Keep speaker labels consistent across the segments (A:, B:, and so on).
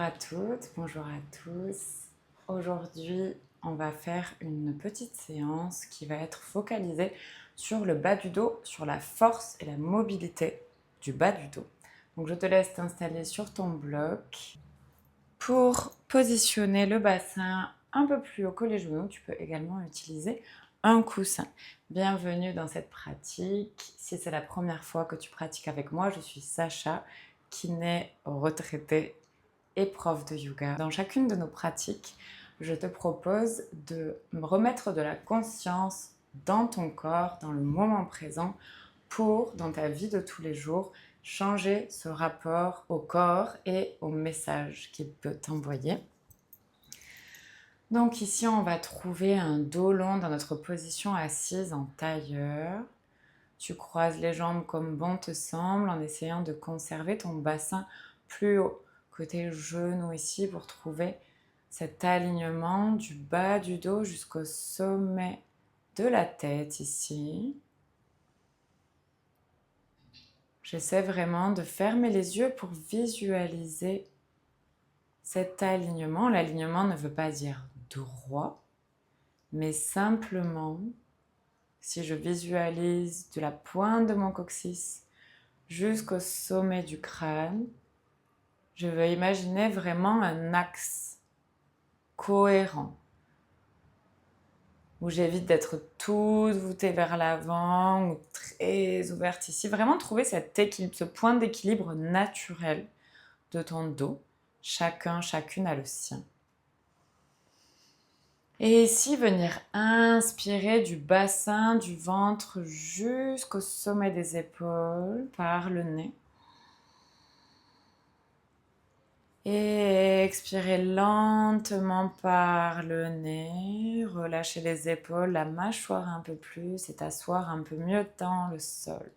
A: Bonjour à toutes, bonjour à tous. Aujourd'hui, on va faire une petite séance qui va être focalisée sur le bas du dos, sur la force et la mobilité du bas du dos. Donc je te laisse t'installer sur ton bloc. Pour positionner le bassin un peu plus haut que les genoux, tu peux également utiliser un coussin. Bienvenue dans cette pratique. Si c'est la première fois que tu pratiques avec moi, je suis Sacha, kiné retraitée et prof de yoga. Dans chacune de nos pratiques, je te propose de remettre de la conscience dans ton corps, dans le moment présent, pour, dans ta vie de tous les jours, changer ce rapport au corps et au message qu'il peut t'envoyer. Donc ici, on va trouver un dos long dans notre position assise en tailleur. Tu croises les jambes comme bon te semble en essayant de conserver ton bassin plus haut. Côté genou ici pour trouver cet alignement du bas du dos jusqu'au sommet de la tête ici. J'essaie vraiment de fermer les yeux pour visualiser cet alignement. L'alignement ne veut pas dire droit, mais simplement, si je visualise de la pointe de mon coccyx jusqu'au sommet du crâne, je veux imaginer vraiment un axe cohérent où j'évite d'être toute voûtée vers l'avant ou très ouverte ici. Vraiment trouver cet équilibre, ce point d'équilibre naturel de ton dos. Chacune a le sien. Et ici, venir inspirer du bassin, du ventre jusqu'au sommet des épaules par le nez. Et expirer lentement par le nez, relâcher les épaules, la mâchoire un peu plus et t'asseoir un peu mieux dans le sol.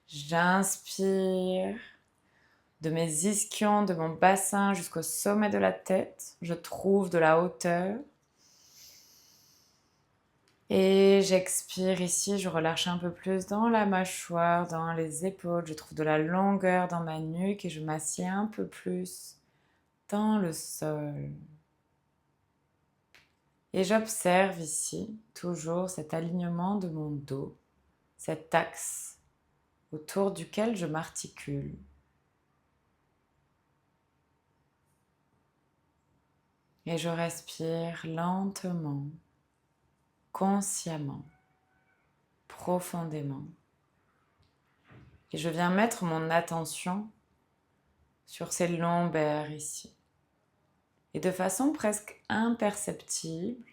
A: J'inspire de mes ischions, de mon bassin jusqu'au sommet de la tête. Je trouve de la hauteur. Et j'expire ici, je relâche un peu plus dans la mâchoire, dans les épaules. Je trouve de la longueur dans ma nuque et je m'assieds un peu plus dans le sol. Et j'observe ici toujours cet alignement de mon dos, cet axe autour duquel je m'articule. Et je respire lentement, consciemment, profondément. Et je viens mettre mon attention sur ces lombaires ici. Et de façon presque imperceptible,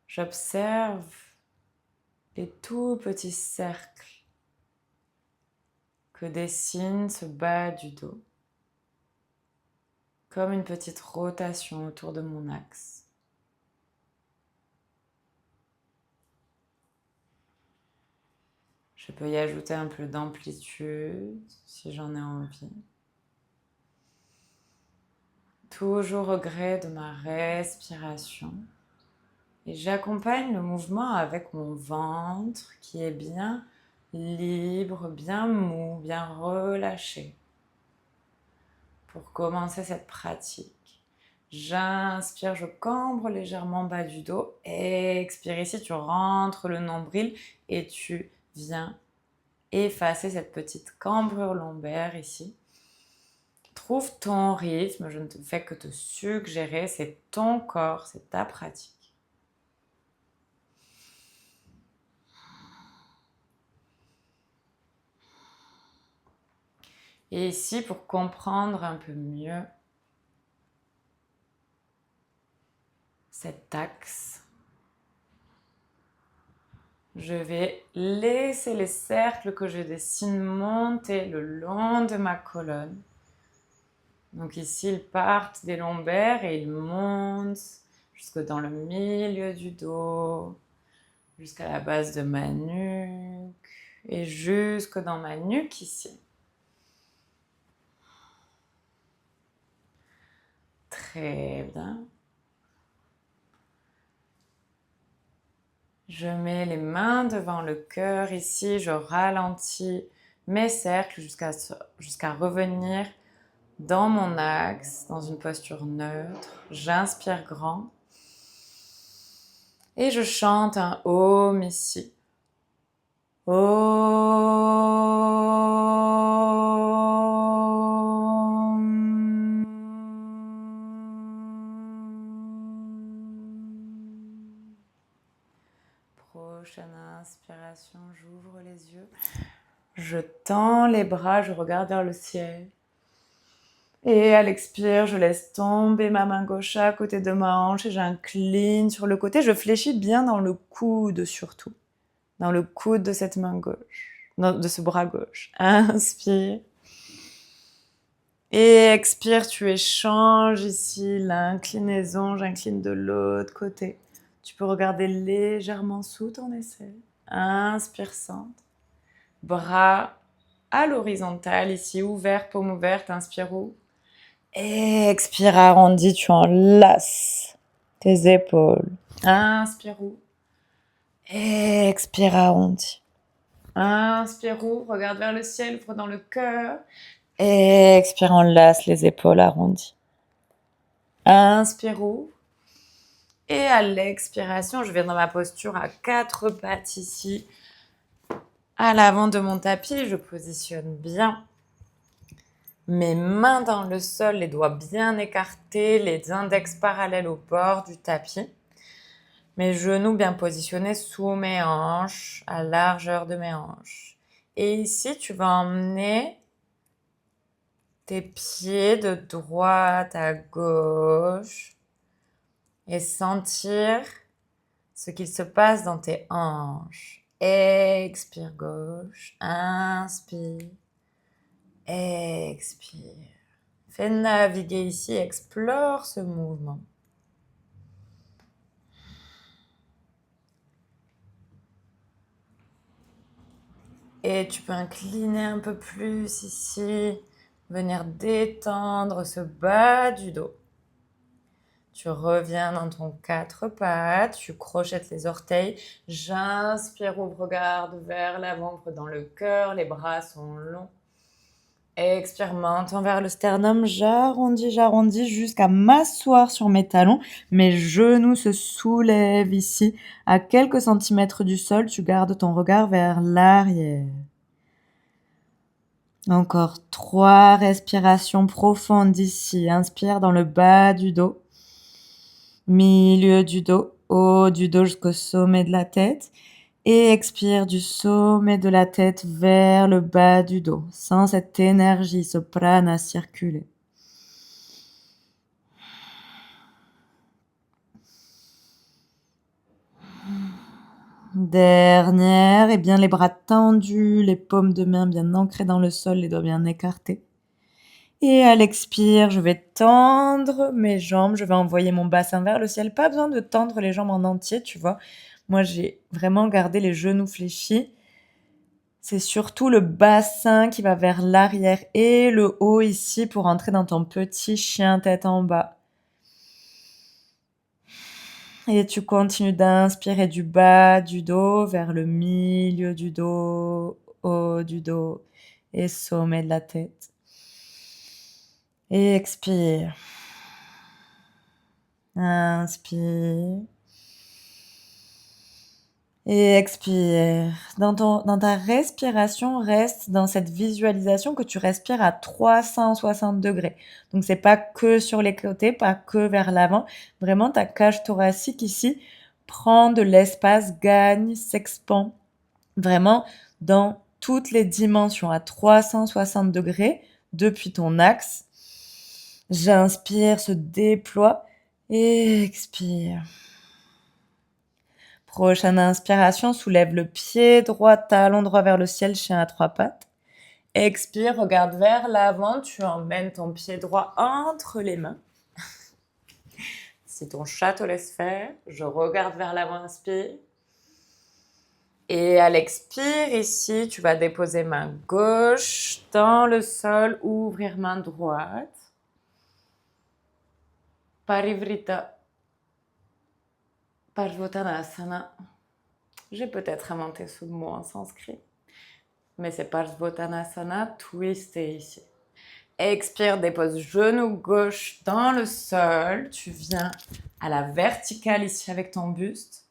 A: j'observe les tout petits cercles que dessine ce bas du dos, comme une petite rotation autour de mon axe. Je peux y ajouter un peu d'amplitude si j'en ai envie. Toujours au gré de ma respiration. Et j'accompagne le mouvement avec mon ventre qui est bien libre, bien mou, bien relâché. Pour commencer cette pratique, j'inspire, je cambre légèrement bas du dos. Expire ici, tu rentres le nombril et tu viens effacer cette petite cambrure lombaire ici. Trouve ton rythme, je ne te fais que te suggérer, c'est ton corps, c'est ta pratique. Et ici, pour comprendre un peu mieux cet axe, je vais laisser les cercles que je dessine monter le long de ma colonne. Donc ici, ils partent des lombaires et ils montent jusque dans le milieu du dos, jusqu'à la base de ma nuque et jusque dans ma nuque ici. Très bien. Je mets les mains devant le cœur ici, je ralentis mes cercles jusqu'à revenir dans mon axe, dans une posture neutre. J'inspire grand. Et je chante un Om ici. Prochaine inspiration, j'ouvre les yeux. Je tends les bras, je regarde vers le ciel. Et à l'expire, je laisse tomber ma main gauche à côté de ma hanche et j'incline sur le côté. Je fléchis bien dans le coude surtout. Dans le coude de cette main gauche. De ce bras gauche. Inspire. Et expire, tu échanges ici l'inclinaison. J'incline de l'autre côté. Tu peux regarder légèrement sous ton aisselle. Inspire, centre. Bras à l'horizontale ici, ouvert, paume ouverte. Inspire, ouvre. Expire, arrondi, tu enlaces tes épaules. Inspire, ouvre. Expire, arrondi. Inspire, ouvre, regarde vers le ciel, ouvre dans le cœur. Expire, enlace les épaules arrondies. Inspire, ouvre. Et à l'expiration, je viens dans ma posture à 4 pattes ici. À l'avant de mon tapis, je positionne bien mes mains dans le sol, les doigts bien écartés, les index parallèles au bord du tapis. Mes genoux bien positionnés sous mes hanches, à largeur de mes hanches. Et ici, tu vas emmener tes pieds de droite à gauche et sentir ce qu'il se passe dans tes hanches. Expire gauche, inspire, expire. Fais naviguer ici, explore ce mouvement. Et tu peux incliner un peu plus ici, venir détendre ce bas du dos. Tu reviens dans ton 4 pattes, tu crochettes les orteils. J'inspire, ouvre, regarde vers l'avant, ouvre dans le cœur, les bras sont longs. Expire, menton vers le sternum, j'arrondis jusqu'à m'asseoir sur mes talons. Mes genoux se soulèvent ici. À quelques centimètres du sol, tu gardes ton regard vers l'arrière. Encore 3 respirations profondes ici. Inspire dans le bas du dos, milieu du dos, haut du dos jusqu'au sommet de la tête. Et expire du sommet de la tête vers le bas du dos. Sens cette énergie, ce prana circuler. Dernière, et bien les bras tendus, les paumes de main bien ancrées dans le sol, les doigts bien écartés. Et à l'expire, je vais tendre mes jambes, je vais envoyer mon bassin vers le ciel. Pas besoin de tendre les jambes en entier, tu vois. Moi, j'ai vraiment gardé les genoux fléchis. C'est surtout le bassin qui va vers l'arrière et le haut ici pour entrer dans ton petit chien tête en bas. Et tu continues d'inspirer du bas du dos vers le milieu du dos, haut du dos et sommet de la tête. Et expire. Inspire. Et expire. Dans ta respiration, reste dans cette visualisation que tu respires à 360 degrés. Donc, c'est pas que sur les côtés, pas que vers l'avant. Vraiment, ta cage thoracique ici prend de l'espace, gagne, s'expand. Vraiment, dans toutes les dimensions, à 360 degrés, depuis ton axe. J'inspire, se déploie et expire. Prochaine inspiration, soulève le pied droit, talon droit vers le ciel, chien à 3 pattes. Expire, regarde vers l'avant, tu emmènes ton pied droit entre les mains. Si ton chat te laisse faire, je regarde vers l'avant, inspire. Et à l'expire, ici, tu vas déposer main gauche dans le sol, ouvrir main droite. Parivrita. Parsvottanasana. J'ai peut-être inventé ce mot en sanskrit. Mais c'est Parsvottanasana twisté ici. Expire, dépose genou gauche dans le sol. Tu viens à la verticale ici avec ton buste.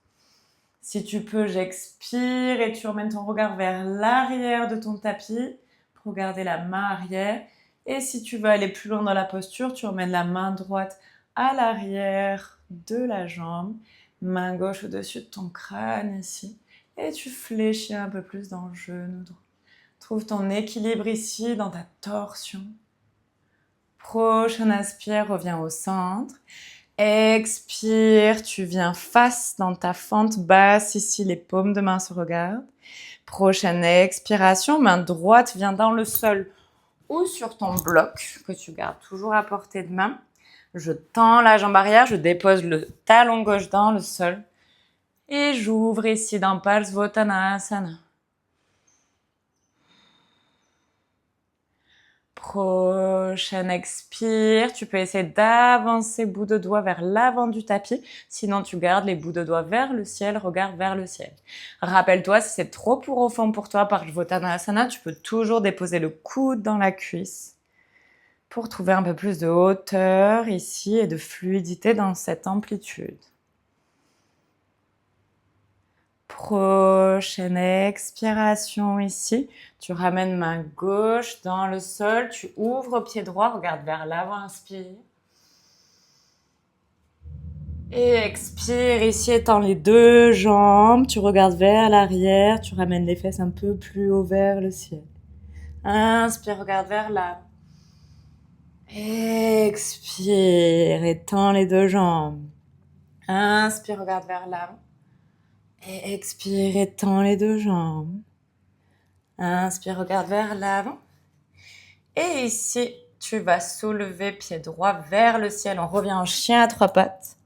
A: Si tu peux, j'expire et tu emmènes ton regard vers l'arrière de ton tapis pour garder la main arrière. Et si tu veux aller plus loin dans la posture, tu emmènes la main droite à l'arrière de la jambe, main gauche au-dessus de ton crâne ici. Et tu fléchis un peu plus dans le genou droit. Trouve ton équilibre ici dans ta torsion. Prochaine inspire, reviens au centre. Expire, tu viens face dans ta fente basse. Ici, les paumes de main se regardent. Prochaine expiration, main droite vient dans le sol ou sur ton bloc que tu gardes toujours à portée de main. Je tends la jambe arrière, je dépose le talon gauche dans le sol et j'ouvre ici dans Parsvottanasana. Prochaine expire, tu peux essayer d'avancer bout de doigt vers l'avant du tapis. Sinon, tu gardes les bouts de doigts vers le ciel, regard vers le ciel. Rappelle-toi, si c'est trop profond pour toi, Parsvottanasana, tu peux toujours déposer le coude dans la cuisse pour trouver un peu plus de hauteur ici et de fluidité dans cette amplitude. Prochaine expiration ici, tu ramènes main gauche dans le sol, tu ouvres pied droit, regarde vers l'avant, inspire. Et expire ici, étends les deux jambes, tu regardes vers l'arrière, tu ramènes les fesses un peu plus haut vers le ciel. Inspire, regarde vers l'avant. Expire, étends les deux jambes. Inspire, regarde vers l'avant. Et expire, étends les deux jambes. Inspire, regarde vers l'avant. Et ici, tu vas soulever pied droit vers le ciel. On revient en chien à trois pattes.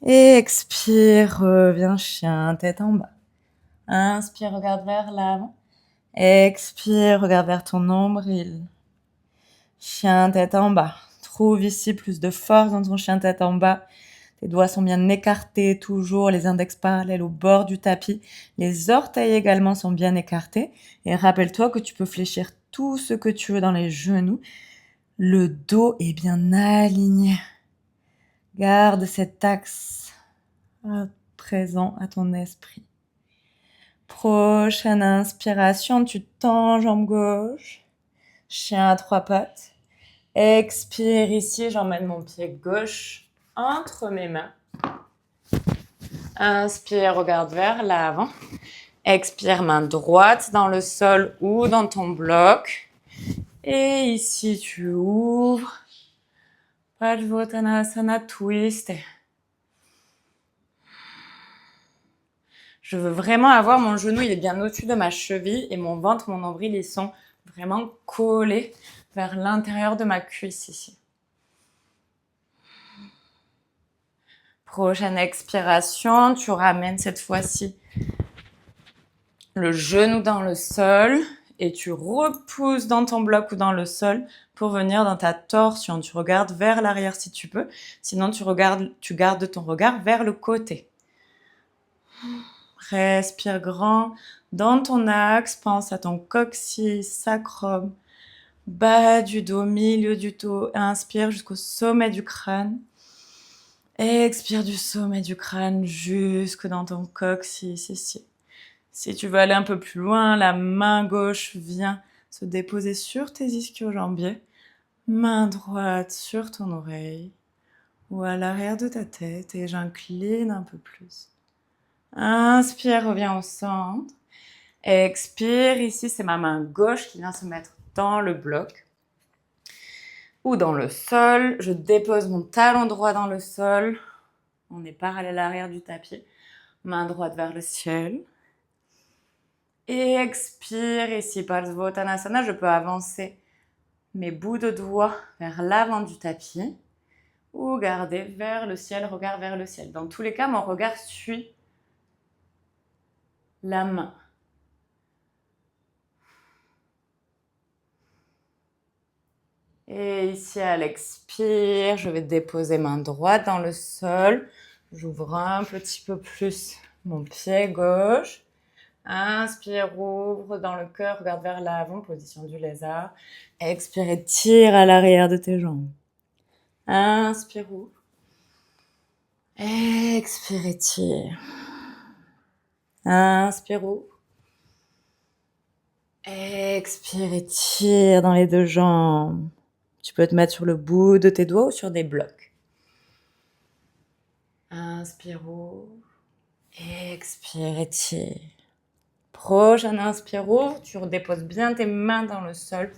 A: Et expire, reviens chien, tête en bas. Inspire, regarde vers l'avant. Expire, regarde vers ton nombril. Chien, tête en bas. Trouve ici plus de force dans ton chien, tête en bas. Tes doigts sont bien écartés, toujours les index parallèles au bord du tapis. Les orteils également sont bien écartés. Et rappelle-toi que tu peux fléchir tout ce que tu veux dans les genoux. Le dos est bien aligné. Garde cet axe présent à ton esprit. Prochaine inspiration, tu tends jambe gauche. Chien à trois pattes. Expire ici, j'emmène mon pied gauche entre mes mains. Inspire, regarde vers l'avant. Expire, main droite dans le sol ou dans ton bloc. Et ici, tu ouvres. Parsvottanasana, twist. Je veux vraiment avoir mon genou, il est bien au-dessus de ma cheville et mon ventre, mon nombril, ils sont vraiment collés vers l'intérieur de ma cuisse ici. Prochaine expiration, tu ramènes cette fois-ci le genou dans le sol et tu repousses dans ton bloc ou dans le sol pour venir dans ta torsion. Tu regardes vers l'arrière si tu peux, sinon tu gardes ton regard vers le côté. Respire grand dans ton axe, pense à ton coccyx, sacrum, bas du dos, milieu du dos. Inspire jusqu'au sommet du crâne. Expire du sommet du crâne jusque dans ton coccyx ici. Si tu veux aller un peu plus loin, la main gauche vient se déposer sur tes ischio-jambiers. Main droite sur ton oreille ou à l'arrière de ta tête et j'incline un peu plus. Inspire, reviens au centre. Expire, ici c'est ma main gauche qui vient se mettre dans le bloc ou dans le sol. Je dépose mon talon droit dans le sol. On est parallèle à l'arrière du tapis. Main droite vers le ciel. Et expire ici, Parsvottanasana. Je peux avancer mes bouts de doigts vers l'avant du tapis ou garder vers le ciel, regard vers le ciel. Dans tous les cas, mon regard suit la main. Et ici, à l'expire, je vais déposer main droite dans le sol. J'ouvre un petit peu plus mon pied gauche. Inspire, ouvre dans le cœur, regarde vers l'avant, position du lézard. Expire et tire à l'arrière de tes jambes. Inspire, ouvre. Expire et tire. Inspire, ouvre. Expire et tire dans les 2 jambes. Tu peux te mettre sur le bout de tes doigts ou sur des blocs. Inspire, ouvre. Expire et tire. Prochaine inspire, ouvre. Tu redéposes bien tes mains dans le sol.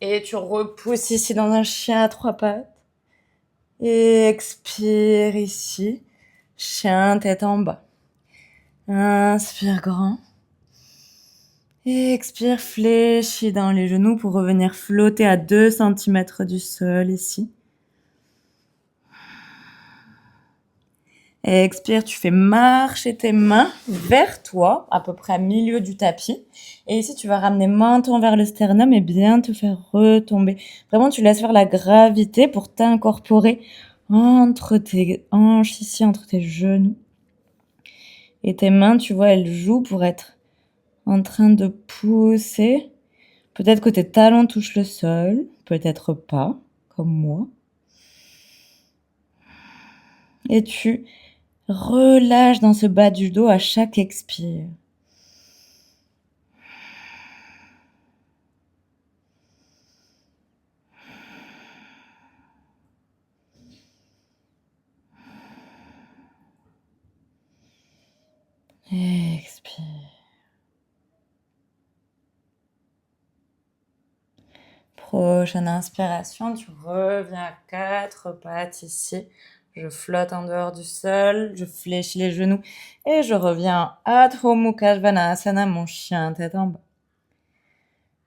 A: Et tu repousses ici dans un chien à 3 pattes. Et expire ici. Chien tête en bas. Inspire grand. Expire, fléchis dans les genoux pour revenir flotter à 2 cm du sol ici. Expire, tu fais marcher tes mains vers toi, à peu près à milieu du tapis. Et ici, tu vas ramener menton vers le sternum et bien te faire retomber. Vraiment, tu laisses faire la gravité pour t'incorporer entre tes hanches ici, entre tes genoux. Et tes mains, tu vois, elles jouent pour être en train de pousser. Peut-être que tes talons touchent le sol, peut-être pas, comme moi. Et tu relâches dans ce bas du dos à chaque expire. Expire. Prochaine inspiration, tu reviens à 4 pattes ici. Je flotte en dehors du sol, je fléchis les genoux et je reviens à Adho Mukha Svanasana, mon chien tête en bas.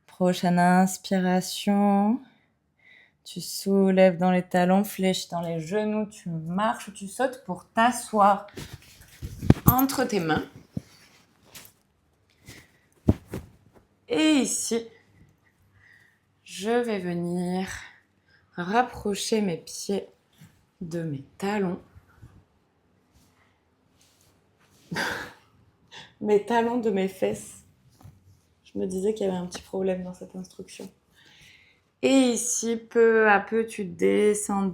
A: Prochaine inspiration, tu soulèves dans les talons, fléchis dans les genoux, tu marches ou tu sautes pour t'asseoir entre tes mains. Et ici, je vais venir rapprocher mes pieds de mes talons. Mes talons de mes fesses. Je me disais qu'il y avait un petit problème dans cette instruction. Et ici, peu à peu, tu descends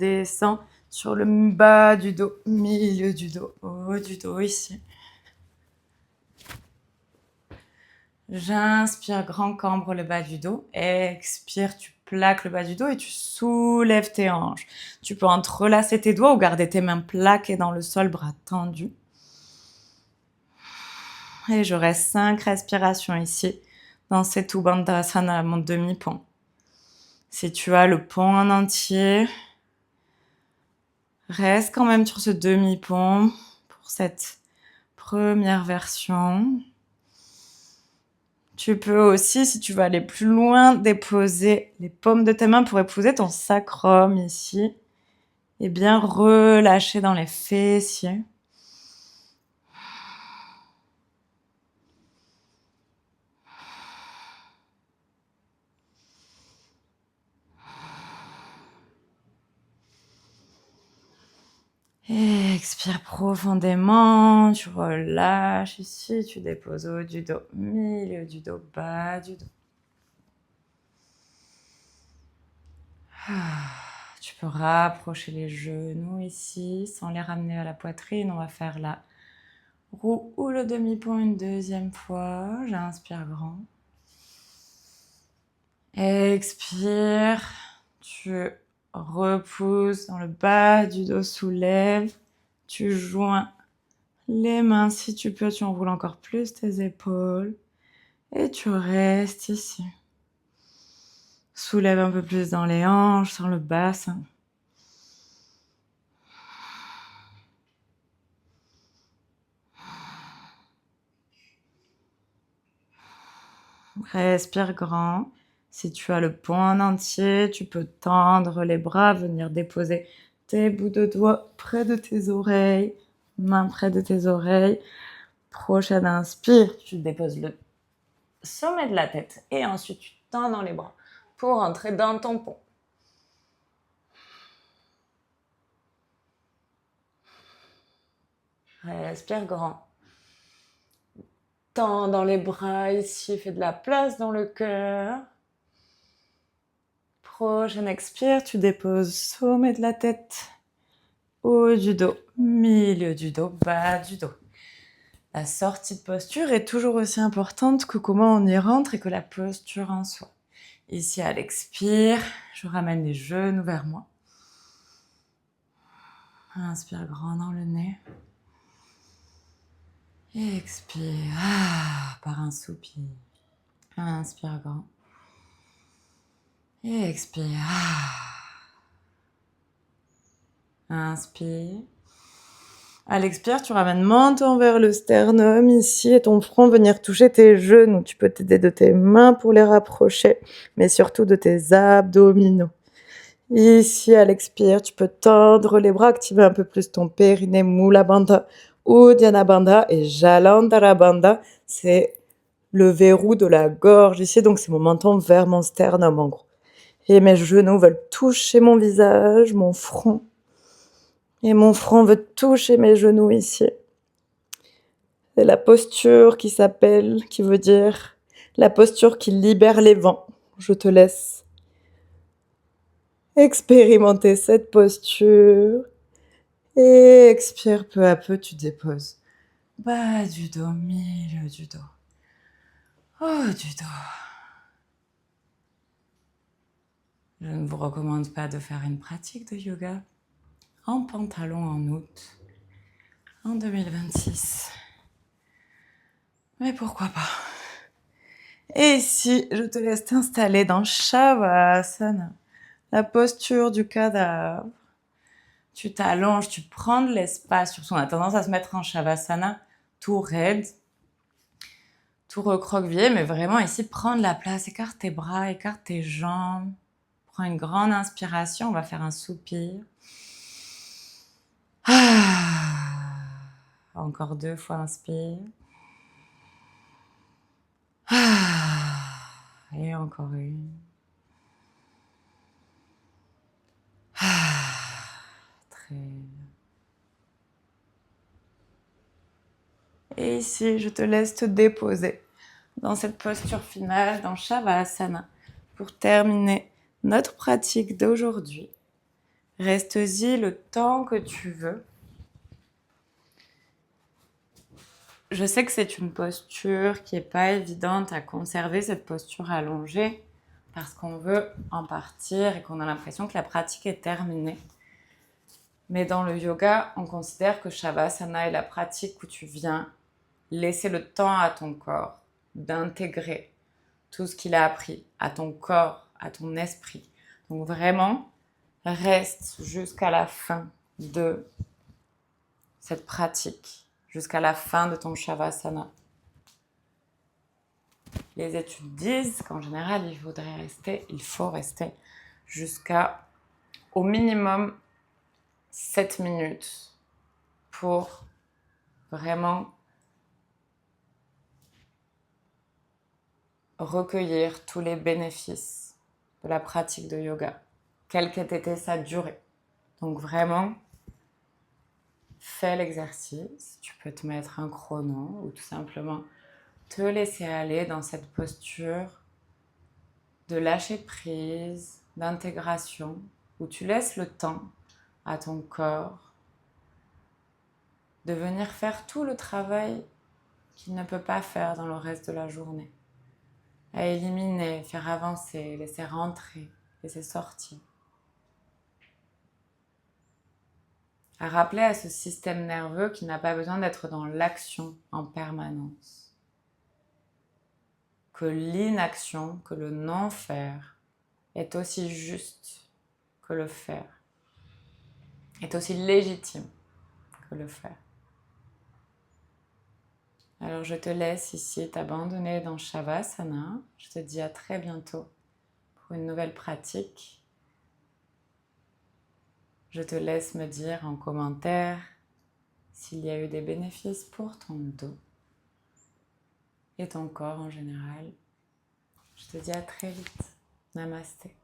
A: sur le bas du dos, milieu du dos, haut du dos ici. J'inspire, grand cambre le bas du dos. Expire, tu plaques le bas du dos et tu soulèves tes hanches. Tu peux entrelacer tes doigts ou garder tes mains plaquées dans le sol, bras tendus. Et je reste 5 respirations ici, dans cette Bandhasana, mon demi-pont. Si tu as le pont en entier, reste quand même sur ce demi-pont pour cette première version. Tu peux aussi, si tu veux aller plus loin, déposer les paumes de tes mains pour épouser ton sacrum ici. Et bien relâcher dans les fessiers. Et expire profondément, tu relâches ici, tu déposes haut du dos, milieu du dos, bas du dos. Tu peux rapprocher les genoux ici, sans les ramener à la poitrine. On va faire la roue ou le demi-pont une deuxième fois. J'inspire grand. Expire, tu repousses dans le bas du dos, soulève. Tu joins les mains si tu peux, tu enroules encore plus tes épaules. Et tu restes ici. Soulève un peu plus dans les hanches, sur le bassin. Respire grand. Si tu as le pont en entier, tu peux tendre les bras, venir déposer tes bouts de doigts près de tes oreilles, mains près de tes oreilles. Prochaine inspire, tu déposes le sommet de la tête et ensuite tu tends dans les bras pour entrer dans ton pont. Respire grand. tends dans les bras ici, fais de la place dans le cœur. Prochaine expire, tu déposes sommet de la tête, haut du dos, milieu du dos, bas du dos. La sortie de posture est toujours aussi importante que comment on y rentre et que la posture en soi. Ici, à l'expire, je ramène les genoux vers moi. Inspire grand dans le nez. Et expire par un soupir. Inspire grand. Et expire. Inspire. À l'expire, tu ramènes menton vers le sternum ici et ton front venir toucher tes genoux. Tu peux t'aider de tes mains pour les rapprocher, mais surtout de tes abdominaux. Ici, à l'expire, tu peux tendre les bras, activer un peu plus ton périnée, Mula Bandha, Uddiyana Bandha et Jalandhara Bandha. C'est le verrou de la gorge ici, donc c'est mon menton vers mon sternum en gros. Et mes genoux veulent toucher mon visage, mon front. Et mon front veut toucher mes genoux ici. C'est la posture qui veut dire la posture qui libère les vents. Je te laisse expérimenter cette posture. Et expire peu à peu, tu déposes. Bas du dos, milieu du dos. Haut du dos. Je ne vous recommande pas de faire une pratique de yoga en pantalon en août, en 2026. Mais pourquoi pas? Et ici, je te laisse t'installer dans Shavasana, la posture du cadavre. Tu t'allonges, tu prends de l'espace. On a tendance à se mettre en Shavasana, tout raide, tout recroquevillé, mais vraiment ici, prends de la place. Écarte tes bras, écarte tes jambes. Prends une grande inspiration, on va faire un soupir. Encore 2 fois, inspire. Et encore une. Très bien. Et ici, je te laisse te déposer dans cette posture finale, dans Shavasana, pour terminer notre pratique d'aujourd'hui. Reste-y le temps que tu veux. Je sais que c'est une posture qui n'est pas évidente à conserver, cette posture allongée, parce qu'on veut en partir et qu'on a l'impression que la pratique est terminée. Mais dans le yoga, on considère que Shavasana est la pratique où tu viens laisser le temps à ton corps d'intégrer tout ce qu'il a appris, à ton corps, à ton esprit. Donc vraiment, reste jusqu'à la fin de cette pratique, jusqu'à la fin de ton Shavasana. Les études disent qu'en général, il faut rester jusqu'à au minimum 7 minutes pour vraiment recueillir tous les bénéfices de la pratique de yoga, quelle qu'ait été sa durée. Donc vraiment, fais l'exercice. Tu peux te mettre un chrono ou tout simplement te laisser aller dans cette posture de lâcher prise, d'intégration, où tu laisses le temps à ton corps de venir faire tout le travail qu'il ne peut pas faire dans le reste de la journée. À éliminer, faire avancer, laisser rentrer, laisser sortir. À rappeler à ce système nerveux qui n'a pas besoin d'être dans l'action en permanence. Que l'inaction, que le non-faire est aussi juste que le faire. Est aussi légitime que le faire. Alors je te laisse ici t'abandonner dans Shavasana. Je te dis à très bientôt pour une nouvelle pratique. Je te laisse me dire en commentaire s'il y a eu des bénéfices pour ton dos et ton corps en général. Je te dis à très vite. Namasté.